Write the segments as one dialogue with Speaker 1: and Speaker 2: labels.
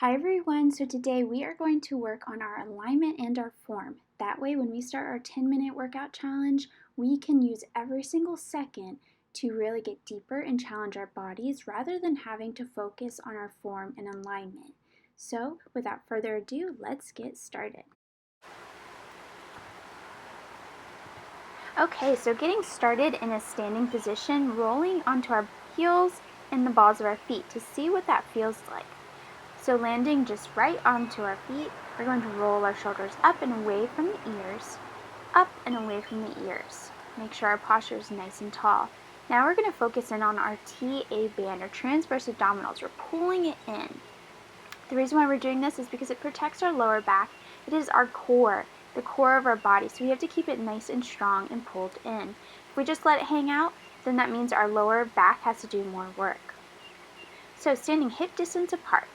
Speaker 1: Hi everyone, so today we are going to work on our alignment and our form. That way when we start our 10-minute workout challenge, we can use every single second to really get deeper and challenge our bodies rather than having to focus on our form and alignment. So without further ado, let's get started. Okay, so getting started in a standing position, rolling onto our heels and the balls of our feet to see what that feels like. So landing just right onto our feet, we're going to roll our shoulders up and away from the ears, up and away from the ears. Make sure our posture is nice and tall. Now we're going to focus in on our TA band, or transverse abdominals. We're pulling it in. The reason why we're doing this is because it protects our lower back. It is our core, the core of our body, so we have to keep it nice and strong and pulled in. If we just let it hang out, then that means our lower back has to do more work. So standing hip distance apart.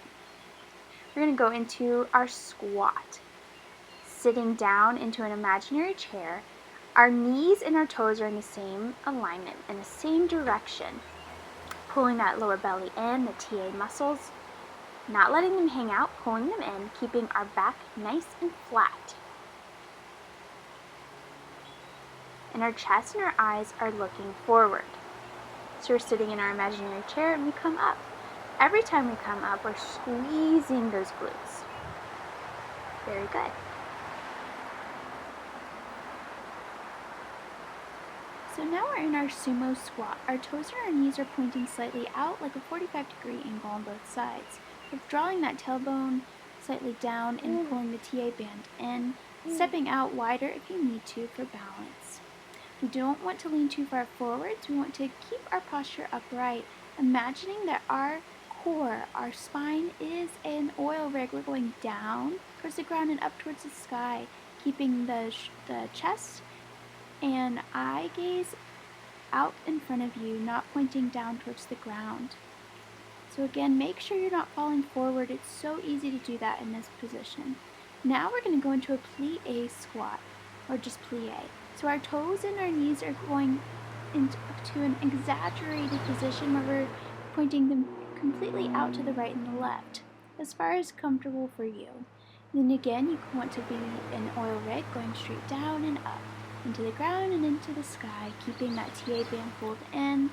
Speaker 1: We're going to go into our squat, sitting down into an imaginary chair. Our knees and our toes are in the same alignment, in the same direction, pulling that lower belly in, the TA muscles, not letting them hang out, pulling them in, keeping our back nice and flat. And our chest and our eyes are looking forward. So we're sitting in our imaginary chair and we come up. Every time we come up, we're squeezing those glutes. Very good. So now we're in our sumo squat. Our toes and our knees are pointing slightly out like a 45-degree angle on both sides. We're drawing that tailbone slightly down and pulling the TA band in, stepping out wider if you need to for balance. We don't want to lean too far forwards. We want to keep our posture upright, imagining that our core, our spine is an oil rig. We're going down towards the ground and up towards the sky, keeping the chest and eye gaze out in front of you, not pointing down towards the ground. So again, make sure you're not falling forward. It's so easy to do that in this position. Now we're going to go into a plie squat, or just plie. So our toes and our knees are going into an exaggerated position where we're pointing them completely out to the right and the left, as far as comfortable for you. And then again, you want to be an oil rig, going straight down and up, into the ground and into the sky, keeping that TA band pulled in.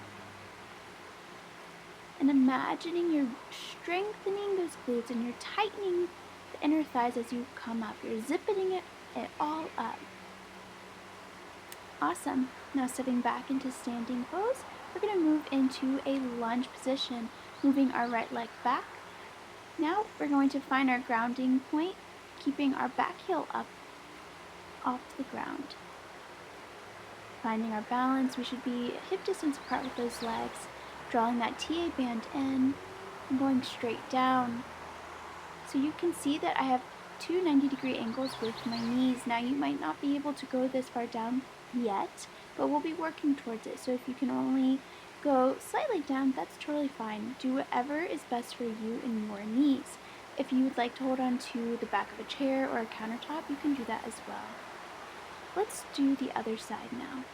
Speaker 1: And imagining you're strengthening those glutes and you're tightening the inner thighs as you come up. You're zipping it all up. Awesome. Now stepping back into standing pose, we're going to move into a lunge position, moving our right leg back. Now we're going to find our grounding point, keeping our back heel up off the ground. Finding our balance, we should be hip distance apart with those legs, drawing that TA band in and going straight down. So you can see that I have two 90-degree angles with my knees. Now you might not be able to go this far down yet, but we'll be working towards it. So if you can only go slightly down, that's totally fine. Do whatever is best for you and your knees. If you would like to hold on to the back of a chair or a countertop, you can do that as well. Let's do the other side now.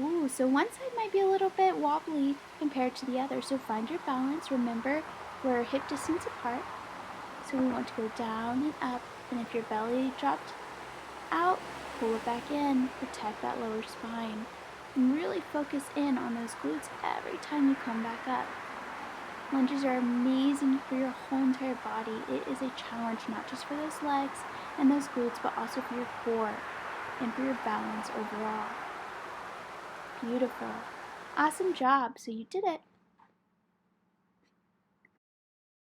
Speaker 1: Ooh, so one side might be a little bit wobbly compared to the other, so find your balance. Remember, we're hip distance apart, so we want to go down and up, and if your belly dropped out, pull it back in, protect that lower spine, and really focus in on those glutes every time you come back up. Lunges are amazing for your whole entire body. It is a challenge not just for those legs and those glutes, but also for your core and for your balance overall. Beautiful. Awesome job. So you did it.